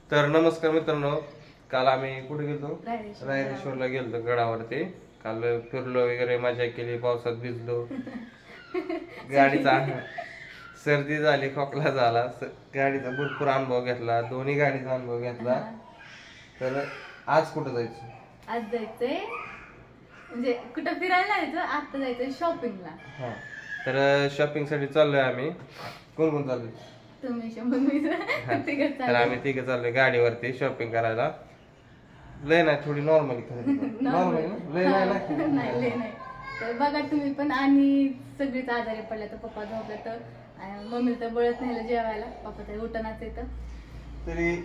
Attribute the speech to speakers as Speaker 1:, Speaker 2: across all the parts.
Speaker 1: तर नमस्कार मित्रांनो, काल आम्ही कुठे गेलो? रायरेश्वरला गेलो गडावरती. काल फिरलो वगैरे, मजा केली, पावसात भिजलो, गाडीचा सर्दी झाली, खोकला झाला, गाडीचा भरपूर अनुभव घेतला, दोन्ही गाडीचा अनुभव घेतला. तर आज कुठं जायचं?
Speaker 2: आज जायचंय म्हणजे कुठं फिरायला जायचं, आता जायचंय शॉपिंगला.
Speaker 1: हा, तर शॉपिंग साठी चाललोय आम्ही. कोण कोण चाललोय?
Speaker 2: तुम्ही
Speaker 1: तर आम्ही तिघे चाललोय गाडीवरती शॉपिंग करायला. लय नाही, थोडी नॉर्मली
Speaker 2: नॉर्मल लय नाही. तर बघा तुम्ही पण. आणि सगळीच आजारी पडल्या, तर पप्पा झोपल्या, तर मम्मीला तर बळत नाही जेवायला, पप्पा तर उठणाच येतं.
Speaker 1: तरी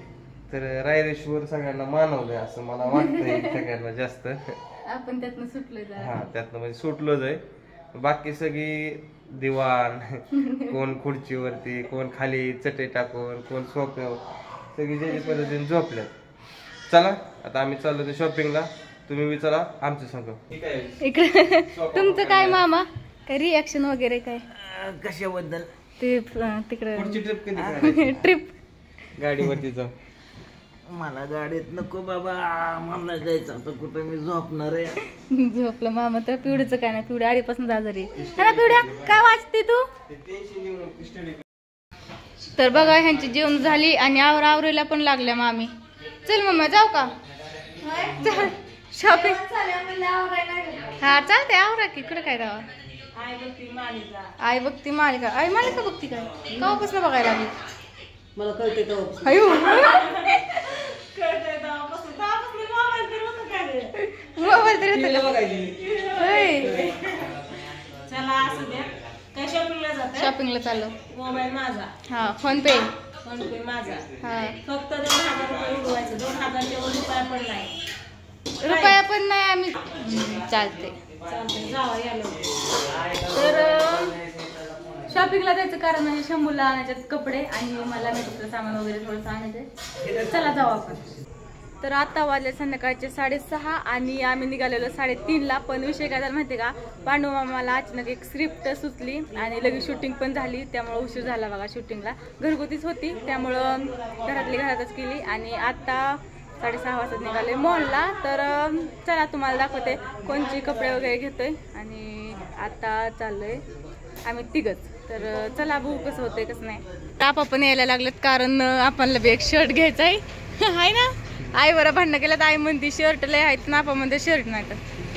Speaker 1: तर रायरेश्वर सगळ्यांना मानवलंय असं मला वाटतंय. सगळ्यांना जास्त
Speaker 2: आपण त्यातनं सुटलोय.
Speaker 1: हा, त्यातनं म्हणजे सुटलोच आहे. बाकी सगळी दिवाण, कोण खुर्चीवरती, कोण खाली चटई टाकून, कोण सोफ्यावर, सगळी जे पद्धतीने झोपल्यात. चला आता आम्ही चाललो ते शॉपिंगला. तुम्ही बी चला आमच्या संग.
Speaker 2: इकडे तुमचं काय मामा, काय रिॲक्शन वगैरे काय
Speaker 1: कशाबद्दल?
Speaker 2: ते तिकडे
Speaker 1: पुढची ट्रिप कधी?
Speaker 2: ट्रिप
Speaker 1: गाडीवरती जाऊ.
Speaker 3: मला गाडीत नको बाबा, मला जायचं आता कुठं, मी झोपणार आहे.
Speaker 2: झोपलं मामा. तर पिवडीचं काय नाही, पिवडी आधीपासून आजारी आहे. पिवड्या काय वाचते तू? तर बघा ह्यांची जेवण झाली आणि आवरायला पण लागल्या मामी. चल मम्मा जाऊ का शॉपिंग? हा चालते, आवरा की. इकडे काय राहा. आई बघती मालिका. आई मालिका बघती काय? केव्हापासून बघायला लागली?
Speaker 3: मला कळते
Speaker 2: मोबाईल तरी शॉपिंगला चाललो.
Speaker 4: मोबाईल माझा.
Speaker 2: हा, फोन पे
Speaker 4: माझा.
Speaker 2: हा,
Speaker 4: फक्त 2000 रुपये उडवायचं. 2000 रुपया पण नाही.
Speaker 2: रुपया पण नाही. आम्ही चालते.
Speaker 4: जावा या.
Speaker 2: तर शॉपिंगला जायचं कारण म्हणजे शंभूला आणायचे कपडे आणि मला मेकअपचं सामान वगैरे थोडंसं आणायचंय. चला जाऊ आपण. तर आता वाजले संध्याकाळचे 6:30 आणि आम्ही निघालेलो 3:30ला. पण विषय काय झाला माहिती का, पांडू मामाला अचानक एक स्क्रिप्ट सुचली आणि लगेच शूटिंग पण झाली. त्यामुळं उशीर झाला बघा. शूटिंगला घरगुतीच होती, त्यामुळं घरातली घरातच केली. आणि आता 6:30 वाजता निघाले मॉलला. तर चला तुम्हाला दाखवते कोणचे कपडे वगैरे घेतोय. आणि आता चाललोय आम्ही तिघच. तर चला बघू कसं होतंय कसं नाही. तापा पण यायला लागलेत कारण आपल्याला बी एक शर्ट घ्यायचा आहे ना. आई बरं भांडणं केलं, आई म्हणते शर्ट लय आहेत ना, आपा म्हणते शर्ट नाही.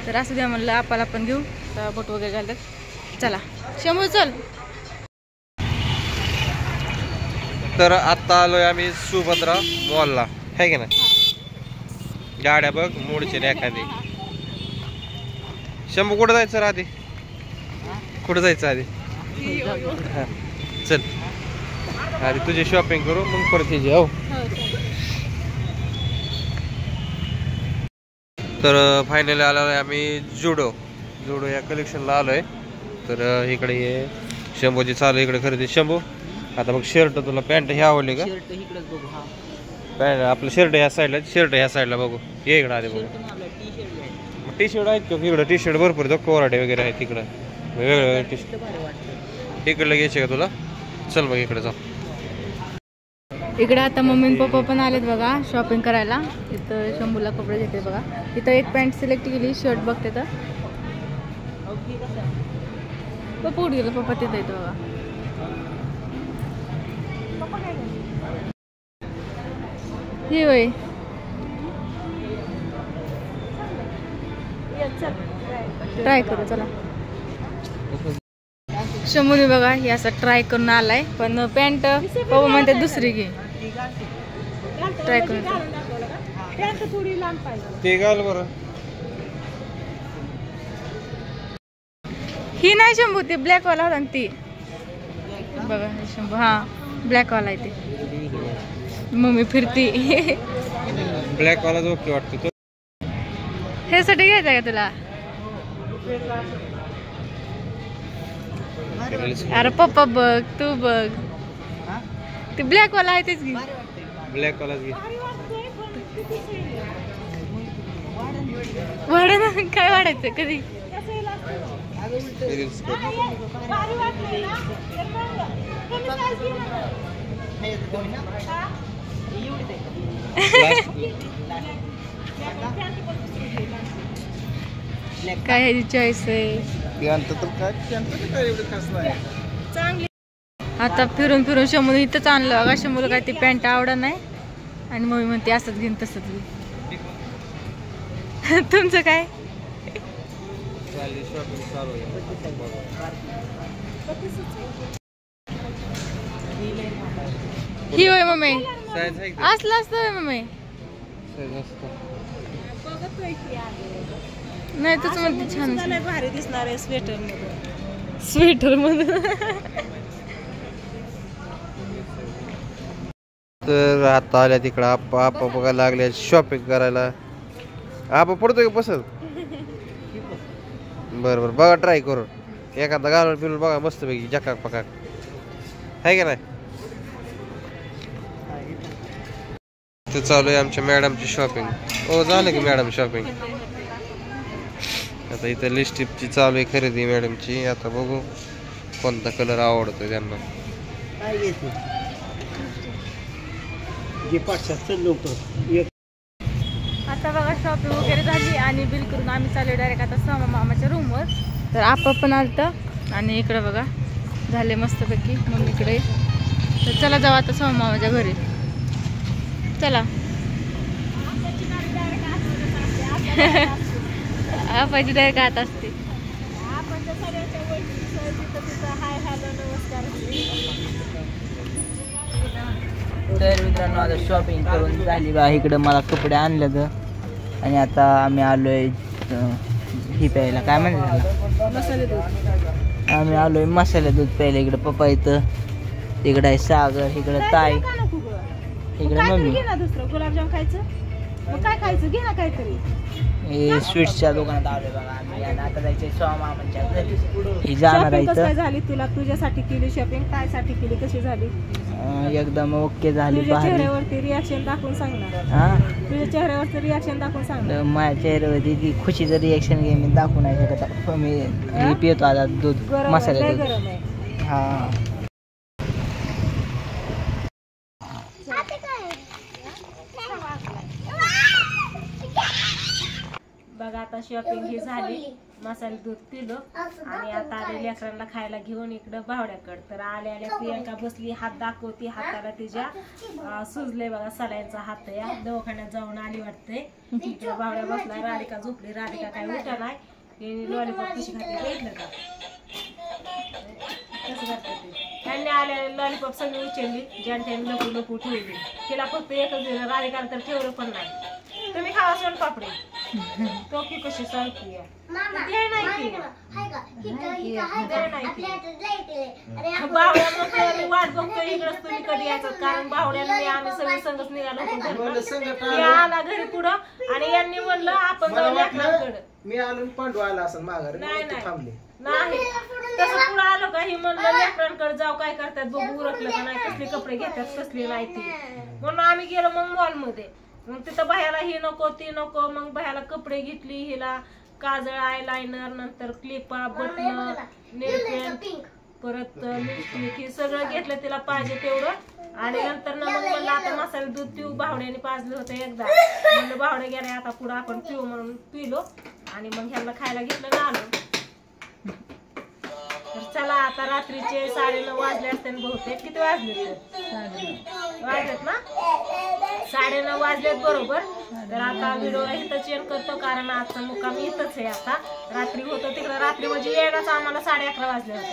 Speaker 2: तर असू द्या म्हणलं, आपल्याला पण घेऊ. तर बोट वगैरे घालतात. चला शंभू चल.
Speaker 1: तर आता आलोय आम्ही सुभद्रा मॉलला, आहे की ना. गाड्या बघ मोडचे एखादी. शंभू कुठं जायचं रे आधी? कुठं जायचं आधी? चल आधी तुझी शॉपिंग करू, मग परत यायची. हो. तर फायनली आलेलो आहे आम्ही जुडो या कलेक्शनला आलोय. तर इकडे ये शंभूची चालू इकडे खरेदी. शंभू आता बघ शर्ट, तुला पॅन्ट हे आवडली का? पॅन्ट आपलं शर्ट ह्या साईडला बघू. ये इकडे आधी बघू. टी शर्ट आहेत का इकडं? टी शर्ट भरपूर तो कोराडे वगैरे आहेत तिकडं. वेगवेगळे टी शर्ट इकडलं घ्यायचे का तुला? चल बघ इकडे जाऊ.
Speaker 2: इकडे आता मम्मी आणि पप्पा पण आलेत बघा शॉपिंग करायला. इथं शंभूला कपडे घेते बघा. इथं एक पॅन्ट सिलेक्ट केली, शर्ट बघते. तर पप्पा कुठे गेलं? पप्पा तिथं येतो बघा. हे वय ट्राय करू. चला शंभूने बघा हे असं ट्राय करून आलाय. पण पॅन्ट पप्पा म्हणते दुसरी घे. ट्राय करून
Speaker 1: ते घाल बरं.
Speaker 2: ही नाही शंभू, ती ब्लॅक वाला होता ती बघा. शंभू हा ब्लॅक वाला आहे ते. मम्मी फिरती.
Speaker 1: ब्लॅक वाला ओके वाटतो.
Speaker 2: हे साठी घ्यायचं का तुला? अरे पप्पा बघ, तू बघ. ते ब्लॅक वाला आहे तेच घे.
Speaker 1: ब्लॅक वाला घे.
Speaker 2: वाढ काय वाढायचं कधी? काय ह्याची चॉईस आहे.
Speaker 4: चांगली.
Speaker 2: आता फिरून फिरून शंभू इथंच आणलं. अगा शंभूला काय ती पॅन्ट आवडत नाही आणि मम्मी म्हणते असंच घेईन तसंच घेईन. तुमचं काय? ही होय मम्मी, असलं असतं होय मम्मी. नाही तूच म्हणते छान
Speaker 4: लय भारी दिसणार आहे स्वेटर मध्ये.
Speaker 2: स्वेटर मध्ये.
Speaker 1: तर आता आल्या तिकडं आपा बघायला लागल्या शॉपिंग करायला. आपा पडतोय का पसंत? बरं बघा ट्राय करून एखादा घालून फिरून बघा मस्त पैकी जकाक पकाक आहे का नाही. ते चालू आहे आमच्या मॅडमची शॉपिंग. हो झालं की मॅडम शॉपिंग. आता इथं लिपस्टिकची चालू आहे खरेदी मॅडमची. आता बघू कोणता कलर आवडतोय त्यांना.
Speaker 2: आता बघा शॉपिंग वगैरे झाली आणि बिल करून आम्ही चालू डायरेक्ट आता सोमा मामाच्या रूमवर. तर आपा पण आलतं आणि इकडे बघा झाले मस्तपैकी मम्मीकडे. तर चला जाऊ आता सोमा मामाच्या घरी. चला. आपाची डायरेक्ट आत असते.
Speaker 3: तर मित्रांनो आता शॉपिंग करून झाली बा. इकडं मला कपडे आणले तर आणि आता आम्ही आलोय ही प्यायला. काय म्हणते
Speaker 4: मसाले दूध.
Speaker 3: आम्ही आलोय मसाले दूध प्यायला. इकडं पप्पा इथं, इकडं आहे सागर, इकडं ताई, इकडं मम्मी.
Speaker 4: घे ना दुसरं गुलाबजाम खायचं. मग काय खायचं घे ना काहीतरी.
Speaker 3: हे स्वीट्सच्या दुकानात आलोय बघा आम्ही. आणि आता जायचंय सोमामाच्या घरी. ही जाणार आहे
Speaker 4: शॉपिंग कसं
Speaker 3: इथं.
Speaker 4: झाली तुला? तुझ्यासाठी केली शॉपिंग. काय साठी केली? कशी झाली?
Speaker 3: एकदम ओके झाली.
Speaker 4: तुझ्या
Speaker 3: भारी.
Speaker 4: चेहऱ्यावरती रिॲक्शन दाखवून सांग ना.
Speaker 3: हा
Speaker 4: तुझ्या चेहऱ्यावरती रिॲक्शन दाखवून सांग ना.
Speaker 3: माझ्या चेहऱ्यावरती ती खुशीचं रिएक्शन घे मी दाखवू नाही शकत. मी हे पितो आता दूध,
Speaker 4: गरम आहे,
Speaker 3: मसाले
Speaker 4: लय
Speaker 3: दूध.
Speaker 4: गरम आहे.
Speaker 3: हा
Speaker 4: बघा आता शॉपिंग ही झाली. मसाले दूध पिलो आणि आता आले लेकरांना खायला घेऊन इकडं भावड्याकडं. तर आल्या आल्या प्रियंका बसली, हात दाखवती. हाताला तिच्या सुजले बघा सलाईंचा हात. या दवाखान्यात जाऊन आली वाटते. इकडं भावड्या बसला. राधिका झोपली. राधिका काय उठा नाही. लॉलीपॉप कशी खाते बघितलं का? कसं करते ते. त्यांनी आल्या लॉलीपॉप सगळी उचलली. ज्यांनी लपू लपू ठेवली. तिला फक्त एकच दिलं. राधिकाला तर ठेवलं पण नाही. तुम्ही खावा सोन पापडी. तो की कशी सांगते वाट बघतोय इकडंच तुम्ही कधी यायचं. कारण बावड्यांनी आम्ही सगळे संगच निघालो आला घरी पुढं आणि यांनी म्हणलं आपण जाऊ लेकरांकडे.
Speaker 5: मी आलो पांडू आला असं माघार
Speaker 4: नाही
Speaker 5: थांबले
Speaker 4: नाही तसं पुढं आलो का ही म्हणलं लेकरांकडे जाऊ काय करतात बघू उरकलं का नाही. कसले कपडे घेतात कसले नाही ते. म्हणून आम्ही गेलो मग मॉल मध्ये. मग तिथं बाह्याला ही नको ती नको. मग बाह्याला कपडे घेतली. हिला काजळ, आयलायनर, नंतर क्लिपा, बटन, नेल पेंट, परत लिपस्टिक हे सगळं घेतलं तिला पाहिजे तेवढं. आणि नंतर ना मग म्हणलं आता मसाले दूध पिऊ. भावड्याने पाजलं होतं एकदा. म्हणलं भावड्या गेले आता पुढं आपण पिऊ म्हणून पिलो. आणि मग ह्यांना खायला घेतलं ना आलो. तर चला आता रात्रीचे 9:30 वाजले असते बहुतेक. किती वाजले वाजलेत ना? 9:30 वाजलेत बरोबर. तर आता व्हिडिओ इथंच एंड करतो कारण आजचा मुक्काम इथंच आहे. आता रात्री होतो तिकडं. रात्री म्हणजे यायलाच आम्हाला 11:30 वाजले होते.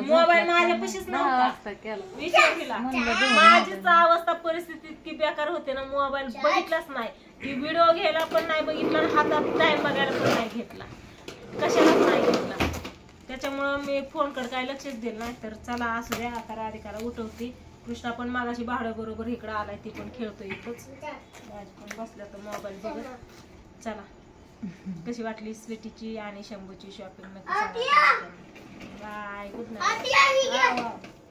Speaker 4: मोबाईल माझ्यापाशीच नव्हता. विचार केला. माझीच अवस्था परिस्थिती इतकी बेकार होते ना. मोबाईल बघितलाच नाही. ती व्हिडिओ घ्यायला पण नाही बघितला. हातात टाइम बघायला पण नाही घेतला. कशालाच नाही घेतला. त्याच्यामुळं मी फोनकडे काही लक्षच दिलं नाही. तर चला असू द्या. आता राधिकाला उठवते. कृष्णा पण मागाशी भावड्या बरोबर इकडं आलाय. ती पण खेळतो इथंच. माझी पण बसल्या तर मोबाईल बघत. चला कशी वाटली स्वीटीची आणि शंभूची शॉपिंग नक्की सांगा. Bye good night.